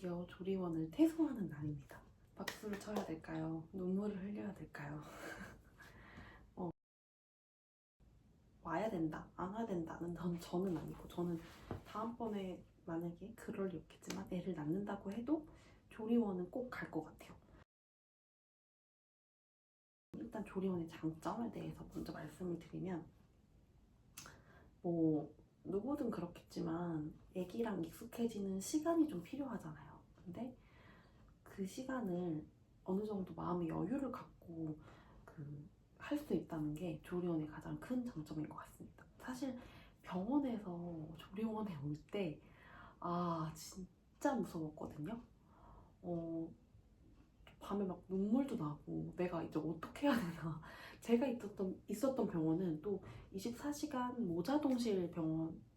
드디어 조리원을 퇴소하는 날입니다. 박수를 쳐야 될까요? 눈물을 흘려야 될까요? 와야 된다, 안 와야 된다는 저는 아니고, 저는 다음번에 만약에 그럴 리 없겠지만 애를 낳는다고 해도 조리원은 꼭 갈 것 같아요. 일단 조리원의 장점에 대해서 먼저 말씀을 드리면, 뭐 누구든 그렇겠지만 애기랑 익숙해지는 시간이 좀 필요하잖아요. 근데 그 시간을 어느 정도 마음의 여유를 갖고 할 수 있다는 게 조리원의 가장 큰 장점인 것 같습니다. 사실 병원에서 조리원에 올 때 진짜 무서웠거든요. 밤에 막 눈물도 나고 내가 이제 어떻게 해야 되나. 제가 있었던 병원은 또 24시간 모자동실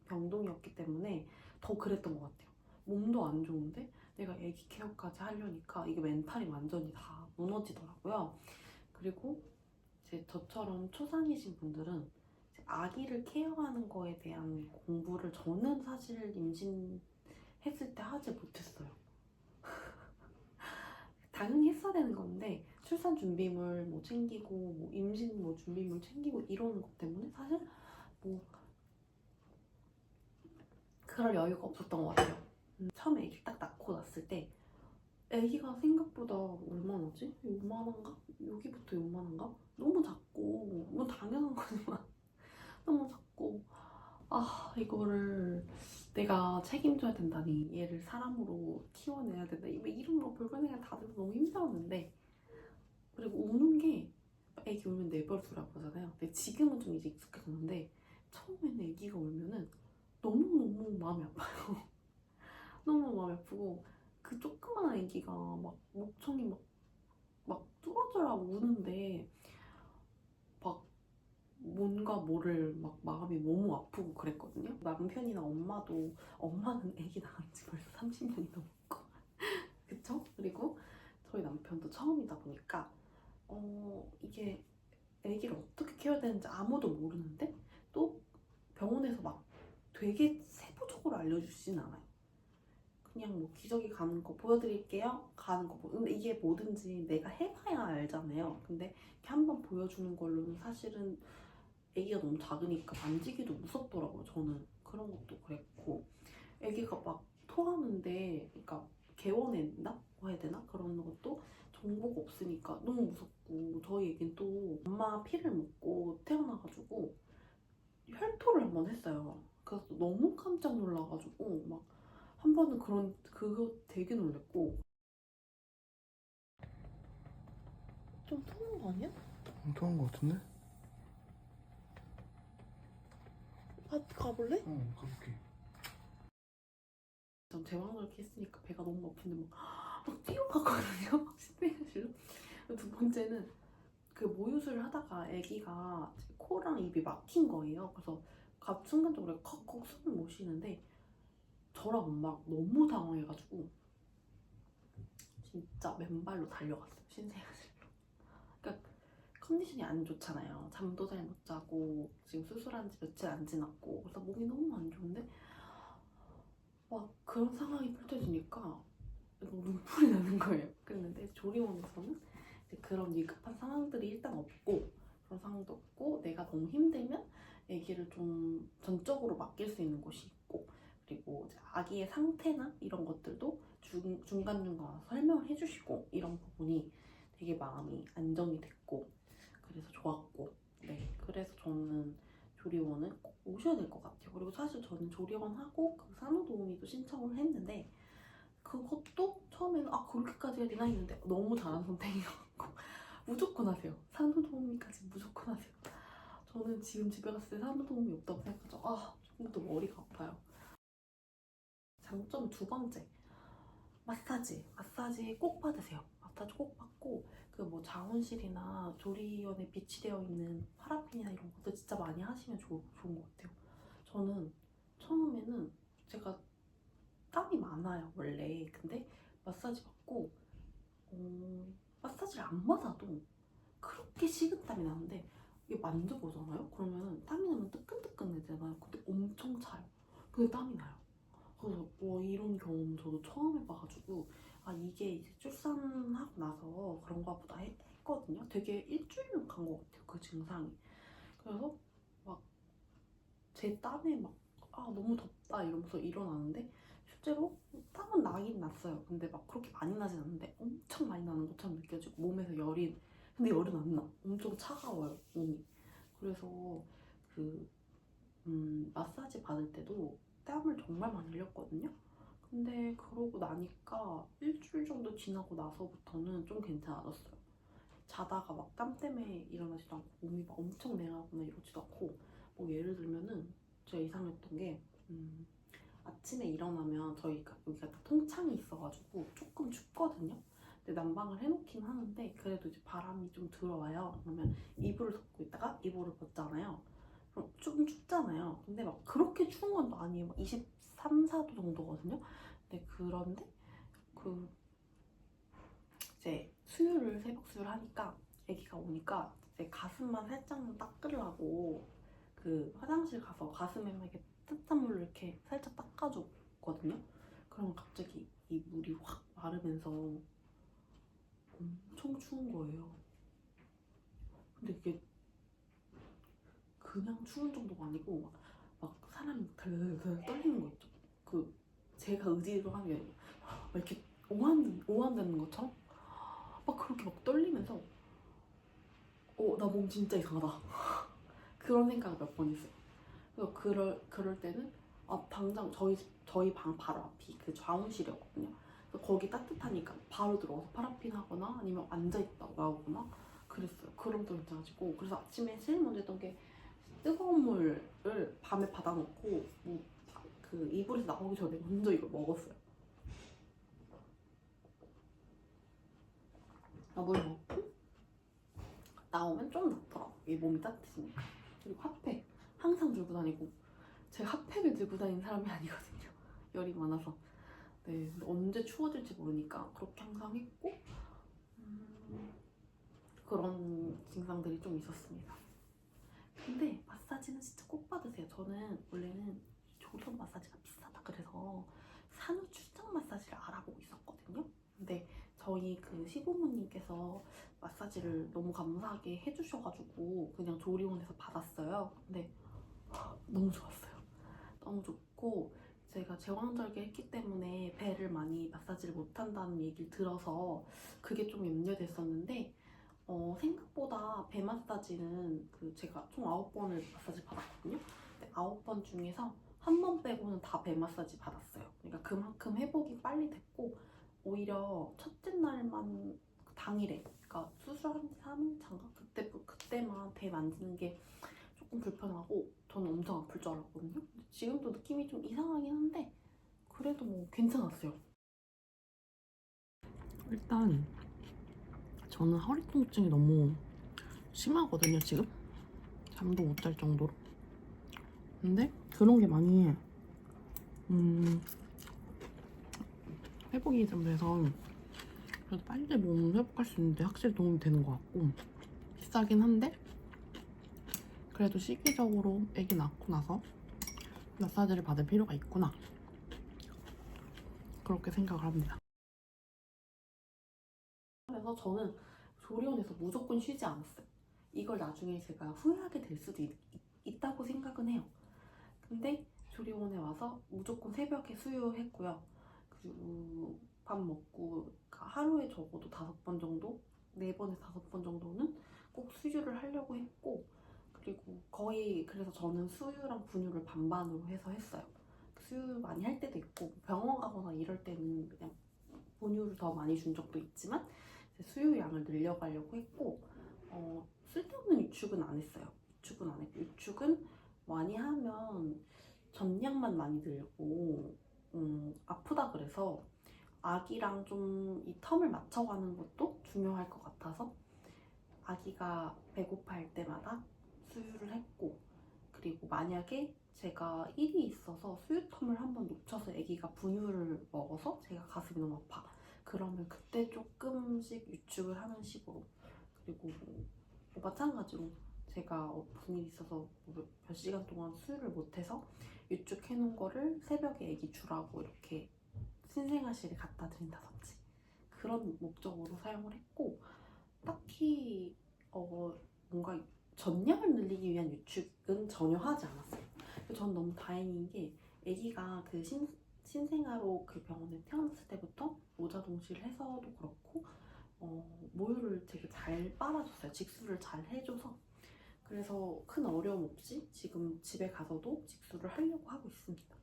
병동이었기 때문에 더 그랬던 것 같아요. 몸도 안 좋은데 내가 애기 케어까지 하려니까 이게 멘탈이 완전히 다 무너지더라고요. 그리고 이제 저처럼 초산이신 분들은 이제 아기를 케어하는 거에 대한 공부를 저는 사실 임신했을 때 하지 못했어요. 당연히 했어야 되는 건데 출산 준비물 뭐 챙기고 뭐 임신 뭐 준비물 챙기고 이러는 것 때문에 사실 뭐 그럴 여유가 없었던 것 같아요. 처음에 애기 딱 낳고 났을 때 애기가 생각보다 얼마나지? 요만한가? 여기부터 요만한가? 너무 작고 뭐 당연한 거지만 너무 작고 이거를 내가 책임져야 된다니, 얘를 사람으로 키워내야 된다, 이런 거 불가능한 다들 너무 힘들었는데, 그리고 우는 게 애기 울면 내버려두라고 하잖아요. 근데 지금은 좀 이제 익숙해졌는데 처음에는 애기가 울면은 너무너무 마음이 아파요. 너무 마음이 아프고 그 조그만 애기가 막 목청이 막 뚫어져라 우는데 막 뭔가 모를 막 마음이 너무 아프고 그랬거든요. 남편이나 엄마는 애기 낳은 지 벌써 30년이 넘었고 그쵸? 그리고 저희 남편도 처음이다 보니까 이게 애기를 어떻게 키워야 되는지 아무도 모르는데 또 병원에서 막 되게 세부적으로 알려주진 않아요. 그냥 뭐 기저귀 가는 거 보여드릴게요, 가는 거 근데 이게 뭐든지 내가 해봐야 알잖아요. 근데 이렇게 한번 보여주는 걸로는 사실은 애기가 너무 작으니까 만지기도 무섭더라고요. 저는 그런 것도 그랬고, 애기가 막 토하는데 그러니까 개원했다고 해야 되나? 그런 것도 정보가 없으니까 너무 무섭고, 저희 애기는 또 엄마 피를 먹고 태어나가지고 혈토를 한 번 했어요. 그래서 너무 깜짝 놀라가지고 막 한 번은 그거 되게 놀랬고. 좀 토는 거 아니야? 통한 거 같은데? 가볼래? 가볼게. 전 제왕절개 했으니까 배가 너무 아픈데 막 뛰어갔거든요. 신생아실로. 두 번째는 그 모유수를 하다가 아기가 코랑 입이 막힌 거예요. 그래서 순간적으로 컥컥 숨을 못 쉬는데 저랑 엄마가 너무 당황해가지고 진짜 맨발로 달려갔어요, 신생아실로. 그러니까 컨디션이 안 좋잖아요. 잠도 잘 못 자고 지금 수술한 지 며칠 안 지났고, 그래서 몸이 너무 안 좋은데 막 그런 상황이 펼쳐지니까 눈물이 나는 거예요. 그랬는데 조리원에서는 이제 그런 위급한 상황들이 일단 없고, 그런 상황도 없고, 내가 너무 힘들면 아기를 좀 전적으로 맡길 수 있는 곳이 있고, 그리고 이제 아기의 상태나 이런 것들도 중간중간 설명을 해주시고, 이런 부분이 되게 마음이 안정이 됐고 그래서 좋았고, 네, 그래서 저는 조리원은 꼭 오셔야 될 것 같아요. 그리고 사실 저는 조리원 하고 그 산후도우미도 신청을 했는데 그것도 처음에는 그렇게까지 해야 되나 했는데 너무 잘한 선택이어서 무조건 하세요. 산후도우미까지 무조건 하세요. 저는 지금 집에 갔을 때 산후도우미 없다고 생각하죠. 지금부터 머리가 아파요. 장점 두 번째, 마사지 꼭 받으세요. 마사지 꼭 받고, 그 뭐 자원실이나 조리원에 비치되어 있는 파라핀이나 이런 것도 진짜 많이 하시면 좋은 것 같아요. 저는 처음에는 제가 땀이 많아요, 원래. 근데 마사지 받고 마사지를 안 받아도 그렇게 식은땀이 나는데, 이게 만져보잖아요? 그러면 땀이 나면 뜨끈뜨끈해지잖아요. 근데 엄청 차요. 근데 땀이 나요. 그래서 이런 경험 저도 처음 해봐가지고 이게 이제 출산하고 나서 그런가 보다 했거든요. 되게 일주일만 간 것 같아요, 그 증상이. 그래서 막 제 땀에 막 너무 덥다 이러면서 일어나는데 실제로 땀은 나긴 났어요. 근데 막 그렇게 많이 나진 않는데 엄청 많이 나는 것처럼 느껴지고 몸에서 열이, 근데 열은 안 나. 엄청 차가워요, 몸이. 그래서 그 마사지 받을 때도 땀을 정말 많이 흘렸거든요. 근데 그러고 나니까 일주일 정도 지나고 나서부터는 좀 괜찮아졌어요. 자다가 막 땀 때문에 일어나지도 않고 몸이 막 엄청 냉하거나 이러지도 않고, 뭐 예를 들면은 제가 이상했던 게 아침에 일어나면 저희가 여기가 다 통창이 있어가지고 조금 춥거든요. 근데 난방을 해놓긴 하는데 그래도 이제 바람이 좀 들어와요. 그러면 이불을 덮고 있다가 이불을 벗잖아요. 그럼 좀 춥잖아요. 근데 막 그렇게 추운 건 또 아니에요. 막 23, 4도 정도거든요. 근데 그런데 그 이제 새벽 수유를 하니까 아기가 오니까 이제 가슴만 살짝만 닦으려고 그 화장실 가서 가슴에만 이렇게 따뜻한 물로 이렇게 살짝 닦아줬거든요. 그러면 갑자기 이 물이 확 마르면서 엄청 추운 거예요. 근데 이게 그냥 추운 정도가 아니고 막 사람이 덜덜덜 떨리는 거 있죠. 그 제가 의지로 하는 게 아니고 막 이렇게 오한되는 것처럼 막 그렇게 막 떨리면서 나 몸 진짜 이상하다. 그런 생각을 몇 번 했어요. 그래서 그럴 때는 당장 저희 방 바로 앞이 그 좌원실이었거든요. 그래서 거기 따뜻하니까 바로 들어가서 파라핀 하거나 아니면 앉아있다가 나오거나 그랬어요. 그럼 또 괜찮아지고. 그래서 아침에 제일 먼저 했던 게 뜨거운 물을 밤에 받아놓고 그 이불에서 나오기 전에 먼저 이걸 먹었어요. 물 먹고 나오면 좀 낫더라고요. 이 몸이 따뜻해지니까. 그리고 핫팩 항상 들고 다니고, 제가 핫팩을 들고 다니는 사람이 아니거든요. 열이 많아서. 네, 근데 언제 추워질지 모르니까 그렇게 항상 했고, 그런 증상들이 좀 있었습니다. 근데 마사지는 진짜 꼭 받으세요. 저는 원래는 조선 마사지가 비싸다 그래서 산후 출장 마사지를 알아보고 있었거든요. 근데 저희 그 시부모님께서 마사지를 너무 감사하게 해주셔가지고 그냥 조리원에서 받았어요. 근데 너무 좋았어요. 너무 좋고, 제가 제왕절개 했기 때문에 배를 많이 마사지를 못한다는 얘기를 들어서 그게 좀 염려됐었는데, 생각보다 배 마사지는 제가 총 9번을 마사지 받았거든요. 근데 9번 중에서 한 번 빼고는 다 배 마사지 받았어요. 그러니까 그만큼 회복이 빨리 됐고, 오히려 첫째 날만 당일에, 그러니까 수술한 지 3일차인가? 그때만 배 만지는 게 조금 불편하고 저는 엄청 아플 줄 알았거든요. 지금도 느낌이 좀 이상하긴 한데 그래도 뭐 괜찮았어요. 일단 저는 허리 통증이 너무 심하거든요, 지금. 잠도 못 잘 정도로. 근데 그런 게 많이 회복이 좀 돼서 그래도 빨리 몸 회복할 수 있는데 확실히 도움이 되는 것 같고, 비싸긴 한데 그래도 시기적으로 아기 낳고 나서 마사지를 받을 필요가 있구나, 그렇게 생각을 합니다. 그래서 저는 조리원에서 무조건 쉬지 않았어요. 이걸 나중에 제가 후회하게 될 수도 있다고 생각은 해요. 근데 조리원에 와서 무조건 새벽에 수유했고요. 그리고 밥 먹고 하루에 적어도 5번 정도? 4번에서 5번 정도는 꼭 수유를 하려고 했고, 그리고 거의 그래서 저는 수유랑 분유를 반반으로 해서 했어요. 수유 많이 할 때도 있고 병원 가거나 이럴 때는 그냥 분유를 더 많이 준 적도 있지만 수유량을 늘려가려고 했고, 쓸데없는 유축은 안 했어요. 유축은 안 했고, 유축은 많이 하면 전량만 많이 들고 아프다 그래서 아기랑 좀 이 텀을 맞춰가는 것도 중요할 것 같아서 아기가 배고파할 때마다 수유를 했고, 그리고 만약에 제가 일이 있어서 수유 텀을 한번 놓쳐서 아기가 분유를 먹어서 제가 가슴이 너무 아파, 그러면 그때 조금씩 유축을 하는 식으로. 그리고 뭐 마찬가지로 제가 분일 있어서 몇 시간 동안 수유를 못해서 유축해놓은 거를 새벽에 애기 주라고 이렇게 신생아실에 갖다 드린다든지 그런 목적으로 사용을 했고, 딱히 뭔가 전량을 늘리기 위한 유축은 전혀 하지 않았어요. 전 너무 다행인 게 애기가 그 신생아로 그 병원에 태어났을 때부터 모자 동시를 해서도 그렇고 모유를 되게 잘 빨아줬어요. 직수를 잘 해줘서. 그래서 큰 어려움 없이 지금 집에 가서도 직수를 하려고 하고 있습니다.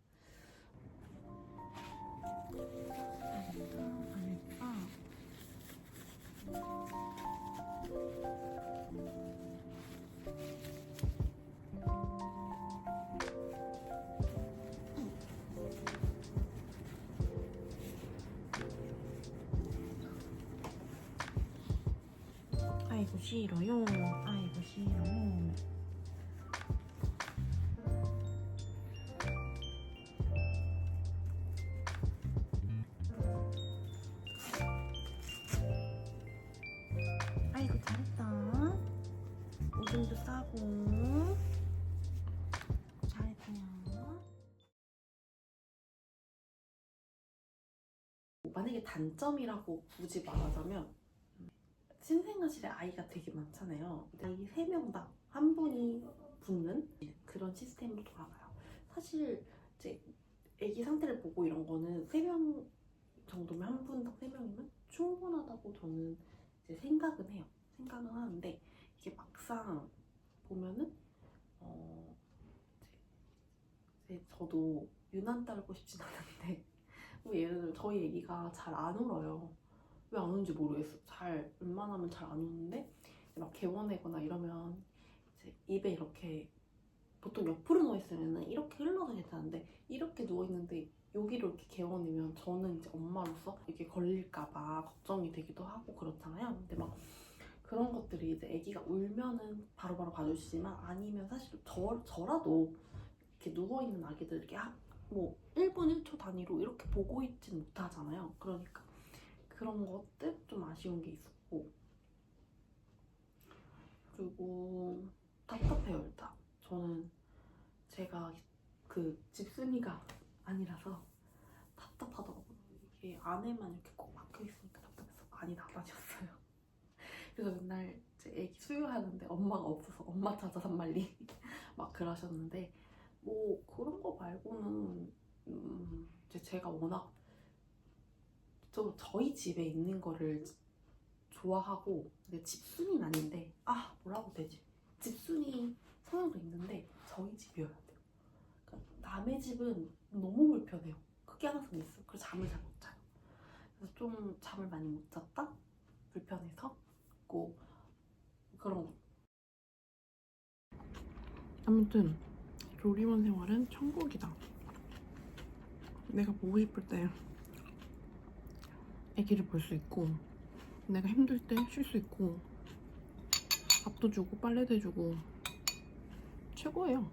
아이고 싫어요. 아이고 싫어요. 아이고 잘했다. 오줌도 싸고 잘했어요. 만약에 단점이라고 굳이 말하자면 신생아실에 아이가 되게 많잖아요. 아이 3명 다 한 분이 붙는 그런 시스템으로 돌아가요. 사실 이제 아기 상태를 보고 이런 거는 3명 정도면, 한 분당 3명이면 충분하다고 저는 이제 생각은 해요. 생각은 하는데 이게 막상 보면은 이제 저도 유난 따르고 싶진 않은데 예를 들어 저희 애기가 잘 안 울어요. 왜 안 우는지 모르겠어. 웬만하면 잘 안 우는데 막 개워내거나 이러면 이제 입에 이렇게 보통 옆으로 누워있으면 이렇게 흘러서 괜찮은데 이렇게 누워있는데 여기로 이렇게 개워내면 저는 이제 엄마로서 이게 걸릴까봐 걱정이 되기도 하고 그렇잖아요. 근데 막 그런 것들이 이제 아기가 울면은 바로바로 봐주시지만 아니면 사실 저라도 이렇게 누워있는 아기들 이렇게 뭐 1분 1초 단위로 이렇게 보고 있진 못하잖아요. 그러니까 그런 것들 좀 아쉬운 게 있었고, 그리고 답답해요. 일단 저는 제가 그 집순이가 아니라서 답답하더라고요. 이게 안에만 이렇게 꼭 막혀있으니까 답답해서 많이 나다녔어요. 그래서 맨날 제 애기 수유하는데 엄마가 없어서 엄마 찾아 산말리 막 그러셨는데, 뭐 그런 거 말고는 이제 제가 워낙 저희 집에 있는 거를 좋아하고, 근데 집순이는 아닌데 뭐라고 되지? 집순이 성향도 있는데 저희 집이어야 돼요. 그러니까 남의 집은 너무 불편해요. 그게 항상 있어. 그래서 잠을 잘 못 자요. 그래서 좀 잠을 많이 못 잤다? 불편해서? 고 그런 거. 아무튼 조리원 생활은 천국이다. 내가 보고 싶을 때 아기를 볼 수 있고, 내가 힘들 때 쉴 수 있고, 밥도 주고 빨래도 해주고 최고예요.